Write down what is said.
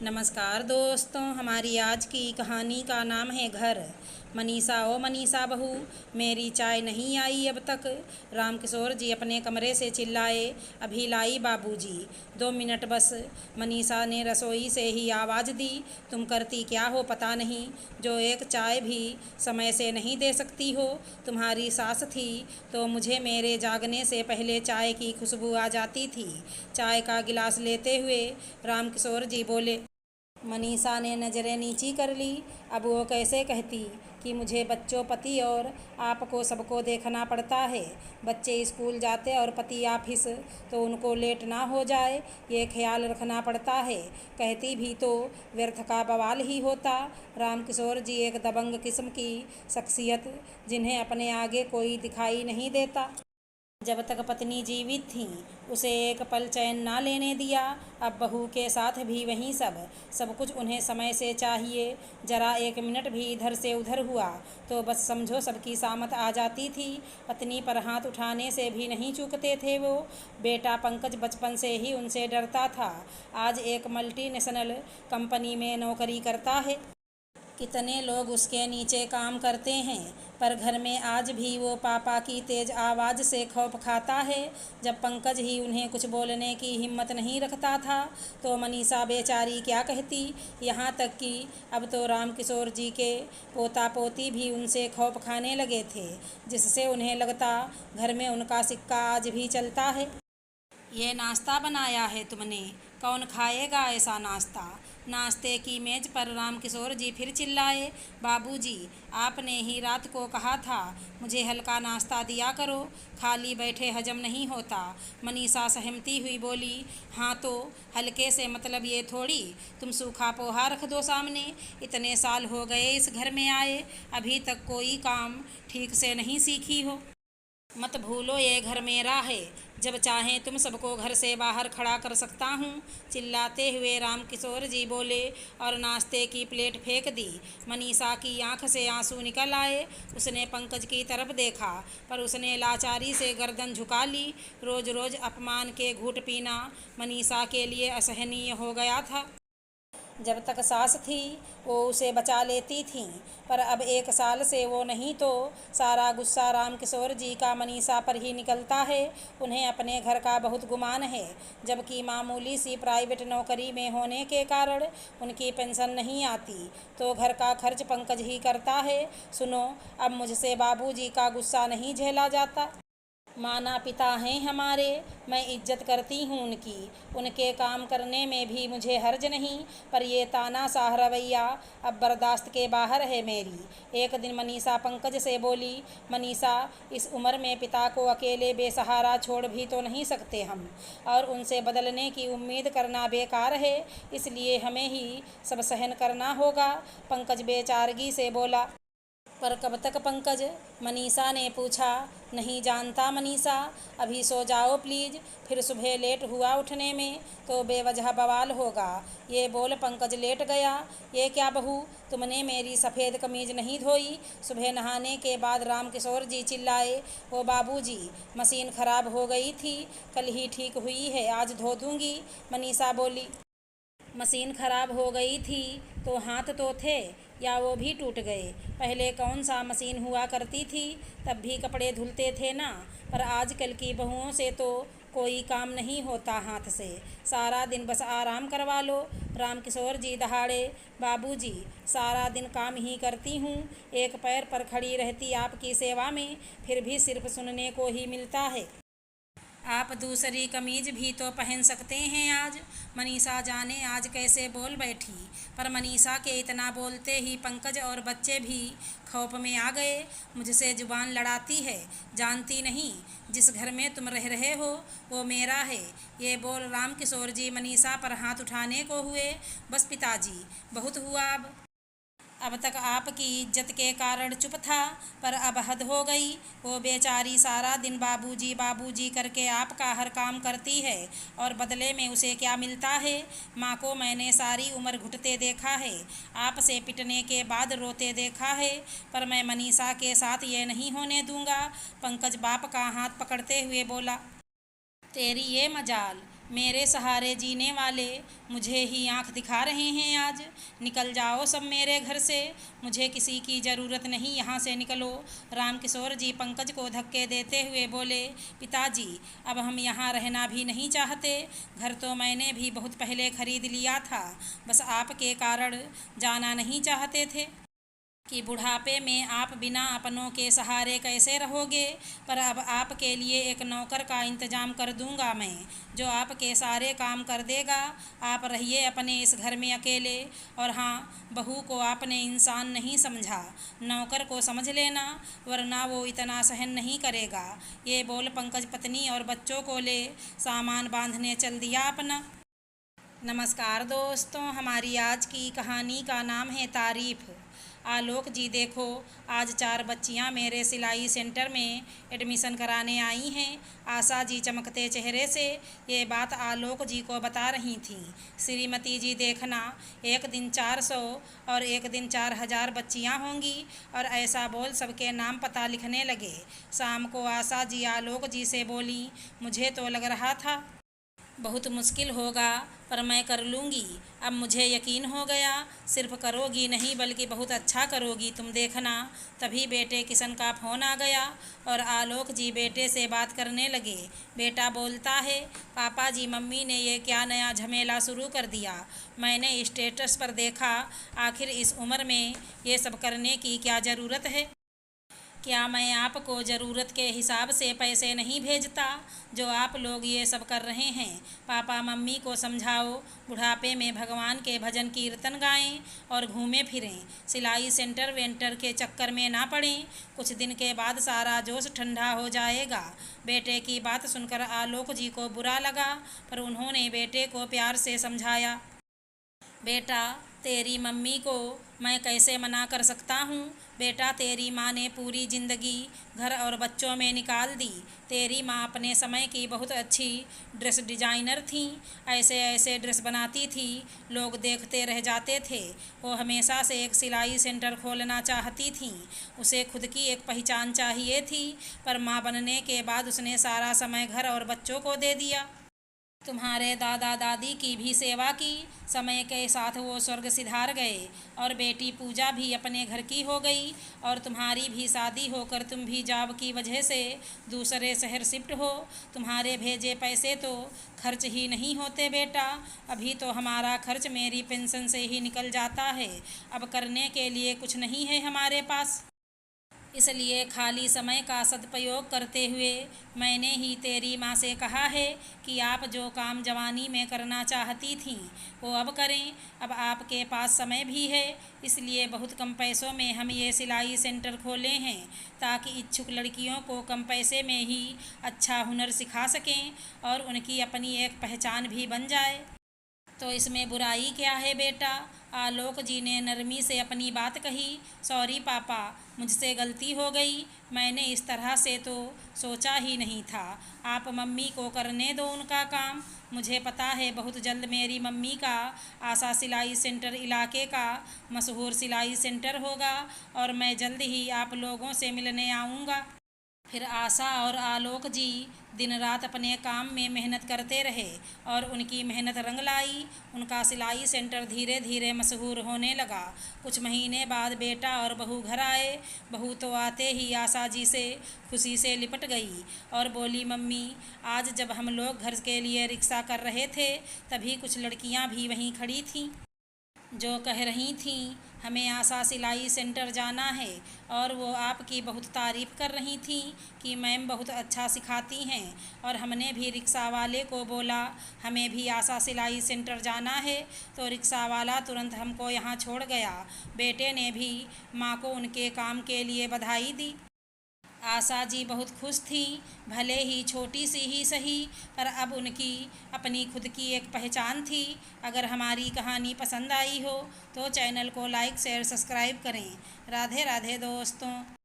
नमस्कार दोस्तों, हमारी आज की कहानी का नाम है घर। मनीषा ओ मनीषा बहू, मेरी चाय नहीं आई अब तक। रामकिशोर जी अपने कमरे से चिल्लाए। अभी लाई बाबूजी, 2 मिनट बस। मनीषा ने रसोई से ही आवाज़ दी। तुम करती क्या हो पता नहीं, जो एक चाय भी समय से नहीं दे सकती हो। तुम्हारी सास थी तो मुझे मेरे जागने से पहले चाय की खुशबू आ जाती थी। चाय का गिलास लेते हुए रामकिशोर जी बोले। मनीषा ने नज़रें नीची कर ली। अब वो कैसे कहती कि मुझे बच्चों, पति और आपको सबको देखना पड़ता है। बच्चे स्कूल जाते और पति ऑफिस, तो उनको लेट ना हो जाए ये ख्याल रखना पड़ता है। कहती भी तो व्यर्थ का बवाल ही होता। रामकिशोर जी एक दबंग किस्म की शख्सियत, जिन्हें अपने आगे कोई दिखाई नहीं देता। जब तक पत्नी जीवित थी उसे एक पल चैन ना लेने दिया। अब बहू के साथ भी वहीं सब कुछ उन्हें समय से चाहिए। जरा 1 मिनट भी इधर से उधर हुआ तो बस समझो सबकी सामत आ जाती थी। पत्नी पर हाथ उठाने से भी नहीं चूकते थे वो। बेटा पंकज बचपन से ही उनसे डरता था। आज एक मल्टीनेशनल कंपनी में नौकरी करता है। कितने लोग उसके नीचे काम करते हैं, पर घर में आज भी वो पापा की तेज आवाज़ से खौफ खाता है। जब पंकज ही उन्हें कुछ बोलने की हिम्मत नहीं रखता था तो मनीषा बेचारी क्या कहती। यहाँ तक कि अब तो रामकिशोर जी के पोता पोती भी उनसे खौफ खाने लगे थे, जिससे उन्हें लगता घर में उनका सिक्का आज भी चलता है। ये नाश्ता बनाया है तुमने, कौन खाएगा ऐसा नाश्ता। नाश्ते की मेज पर रामकिशोर जी फिर चिल्लाए। बाबूजी, आपने ही रात को कहा था मुझे हल्का नाश्ता दिया करो, खाली बैठे हजम नहीं होता। मनीषा सहमती हुई बोली, हाँ तो हल्के से मतलब ये थोड़ी तुम सूखा पोहा रख दो सामने। इतने साल हो गए इस घर में आए, अभी तक कोई काम ठीक से नहीं सीखी हो। मत भूलो ये घर मेरा है, जब चाहें तुम सबको घर से बाहर खड़ा कर सकता हूँ। चिल्लाते हुए रामकिशोर जी बोले और नाश्ते की प्लेट फेंक दी। मनीषा की आंख से आंसू निकल आए। उसने पंकज की तरफ देखा, पर उसने लाचारी से गर्दन झुका ली। रोज रोज अपमान के घूंट पीना मनीषा के लिए असहनीय हो गया था। जब तक सास थी वो उसे बचा लेती थी, पर अब 1 साल से वो नहीं तो सारा गुस्सा रामकिशोर जी का मनीषा पर ही निकलता है। उन्हें अपने घर का बहुत गुमान है, जबकि मामूली सी प्राइवेट नौकरी में होने के कारण उनकी पेंशन नहीं आती, तो घर का खर्च पंकज ही करता है। सुनो, अब मुझसे बाबूजी का गुस्सा नहीं झेला जाता। माना पिता हैं हमारे, मैं इज्जत करती हूँ उनकी, उनके काम करने में भी मुझे हर्ज नहीं, पर ये तानाशाह रवैया अब बर्दाश्त के बाहर है मेरी। एक दिन मनीषा पंकज से बोली, मनीषा, इस उम्र में पिता को अकेले बेसहारा छोड़ भी तो नहीं सकते हम, और उनसे बदलने की उम्मीद करना बेकार है, इसलिए हमें ही सब सहन करना होगा। पंकज बेचारगी से बोला। पर कब तक पंकज, मनीषा ने पूछा। नहीं जानता मनीषा, अभी सो जाओ प्लीज़, फिर सुबह लेट हुआ उठने में तो बेवजह बवाल होगा। ये बोल पंकज लेट गया। ये क्या बहू, तुमने मेरी सफ़ेद कमीज़ नहीं धोई। सुबह नहाने के बाद रामकिशोर जी चिल्लाए। ओ बाबूजी, मशीन ख़राब हो गई थी, कल ही ठीक हुई है, आज धो दूँगी। मनीषा बोली। मशीन ख़राब हो गई थी तो हाथ तो थे, या वो भी टूट गए। पहले कौन सा मशीन हुआ करती थी, तब भी कपड़े धुलते थे ना, पर आजकल की बहुओं से तो कोई काम नहीं होता हाथ से, सारा दिन बस आराम करवा लो। रामकिशोर जी दहाड़े। बाबूजी, सारा दिन काम ही करती हूँ, एक पैर पर खड़ी रहती आपकी सेवा में, फिर भी सिर्फ सुनने को ही मिलता है। आप दूसरी कमीज भी तो पहन सकते हैं आज। मनीषा जाने आज कैसे बोल बैठी, पर मनीषा के इतना बोलते ही पंकज और बच्चे भी खौफ में आ गए। मुझसे जुबान लड़ाती है, जानती नहीं जिस घर में तुम रह रहे हो वो मेरा है। ये बोल रामकिशोर जी मनीषा पर हाथ उठाने को हुए। बस पिताजी, बहुत हुआ अब तक आपकी इज्जत के कारण चुप था, पर अब हद हो गई। वो बेचारी सारा दिन बाबूजी बाबूजी करके आपका हर काम करती है, और बदले में उसे क्या मिलता है। माँ को मैंने सारी उम्र घुटते देखा है, आपसे पिटने के बाद रोते देखा है, पर मैं मनीषा के साथ ये नहीं होने दूंगा। पंकज बाप का हाथ पकड़ते हुए बोला। तेरी ये मजाल, मेरे सहारे जीने वाले मुझे ही आँख दिखा रहे हैं आज। निकल जाओ सब मेरे घर से, मुझे किसी की ज़रूरत नहीं, यहाँ से निकलो। रामकिशोर जी पंकज को धक्के देते हुए बोले, पिताजी अब हम यहाँ रहना भी नहीं चाहते। घर तो मैंने भी बहुत पहले खरीद लिया था, बस आपके कारण जाना नहीं चाहते थे कि बुढ़ापे में आप बिना अपनों के सहारे कैसे रहोगे। पर अब आपके लिए एक नौकर का इंतज़ाम कर दूंगा मैं, जो आपके सारे काम कर देगा। आप रहिए अपने इस घर में अकेले। और हाँ, बहू को आपने इंसान नहीं समझा, नौकर को समझ लेना, वरना वो इतना सहन नहीं करेगा। ये बोल पंकज पत्नी और बच्चों को ले सामान बांधने चल दिया अपना। नमस्कार दोस्तों, हमारी आज की कहानी का नाम है तारीफ़। आलोक जी देखो, आज 4 बच्चियां मेरे सिलाई सेंटर में एडमिशन कराने आई हैं। आशा जी चमकते चेहरे से ये बात आलोक जी को बता रही थीं। श्रीमती जी देखना, एक दिन 400 और एक दिन 4000 बच्चियां होंगी। और ऐसा बोल सबके नाम पता लिखने लगे। शाम को आशा जी आलोक जी से बोली, मुझे तो लग रहा था बहुत मुश्किल होगा, पर मैं कर लूँगी। अब मुझे यकीन हो गया, सिर्फ करोगी नहीं बल्कि बहुत अच्छा करोगी, तुम देखना। तभी बेटे किशन का फ़ोन आ गया और आलोक जी बेटे से बात करने लगे। बेटा बोलता है, पापा जी मम्मी ने ये क्या नया झमेला शुरू कर दिया। मैंने स्टेटस पर देखा, आखिर इस उम्र में ये सब करने की क्या ज़रूरत है। क्या मैं आपको ज़रूरत के हिसाब से पैसे नहीं भेजता, जो आप लोग ये सब कर रहे हैं। पापा मम्मी को समझाओ, बुढ़ापे में भगवान के भजन कीर्तन गाएं और घूमें फिरें, सिलाई सेंटर वेंटर के चक्कर में ना पड़ें। कुछ दिन के बाद सारा जोश ठंडा हो जाएगा। बेटे की बात सुनकर आलोक जी को बुरा लगा, पर उन्होंने बेटे को प्यार से समझाया। बेटा, तेरी मम्मी को मैं कैसे मना कर सकता हूँ। बेटा, तेरी माँ ने पूरी ज़िंदगी घर और बच्चों में निकाल दी। तेरी माँ अपने समय की बहुत अच्छी ड्रेस डिज़ाइनर थी, ऐसे ऐसे ड्रेस बनाती थी, लोग देखते रह जाते थे। वो हमेशा से एक सिलाई सेंटर खोलना चाहती थी, उसे खुद की एक पहचान चाहिए थी। पर माँ बनने के बाद उसने सारा समय घर और बच्चों को दे दिया। तुम्हारे दादा दादी की भी सेवा की, समय के साथ वो स्वर्ग सिधार गए। और बेटी पूजा भी अपने घर की हो गई। और तुम्हारी भी शादी होकर तुम भी जॉब की वजह से दूसरे शहर शिफ्ट हो। तुम्हारे भेजे पैसे तो खर्च ही नहीं होते बेटा। अभी तो हमारा खर्च मेरी पेंशन से ही निकल जाता है। अब करने के लिए कुछ नहीं है हमारे पास। इसलिए खाली समय का सदुपयोग करते हुए मैंने ही तेरी माँ से कहा है कि आप जो काम जवानी में करना चाहती थीं वो अब करें। अब आपके पास समय भी है, इसलिए बहुत कम पैसों में हम ये सिलाई सेंटर खोले हैं, ताकि इच्छुक लड़कियों को कम पैसे में ही अच्छा हुनर सिखा सकें और उनकी अपनी एक पहचान भी बन जाए। तो इसमें बुराई क्या है बेटा। आलोक जी ने नरमी से अपनी बात कही। सॉरी पापा, मुझसे गलती हो गई, मैंने इस तरह से तो सोचा ही नहीं था। आप मम्मी को करने दो उनका काम। मुझे पता है बहुत जल्द मेरी मम्मी का आशा सिलाई सेंटर इलाके का मशहूर सिलाई सेंटर होगा और मैं जल्द ही आप लोगों से मिलने आऊँगा। फिर आशा और आलोक जी दिन रात अपने काम में मेहनत करते रहे और उनकी मेहनत रंग लाई। उनका सिलाई सेंटर धीरे धीरे मशहूर होने लगा। कुछ महीने बाद बेटा और बहू घर आए। बहू तो आते ही आशा जी से खुशी से लिपट गई और बोली, मम्मी आज जब हम लोग घर के लिए रिक्शा कर रहे थे तभी कुछ लड़कियां भी वहीं खड़ी थीं, जो कह रही थीं हमें आशा सिलाई सेंटर जाना है। और वो आपकी बहुत तारीफ़ कर रही थीं कि मैम बहुत अच्छा सिखाती हैं। और हमने भी रिक्शा वाले को बोला हमें भी आशा सिलाई सेंटर जाना है, तो रिक्शा वाला तुरंत हमको यहाँ छोड़ गया। बेटे ने भी माँ को उनके काम के लिए बधाई दी। आशा जी बहुत खुश थी, भले ही छोटी सी ही सही, पर अब उनकी अपनी खुद की एक पहचान थी। अगर हमारी कहानी पसंद आई हो तो चैनल को लाइक शेयर सब्सक्राइब करें। राधे राधे दोस्तों।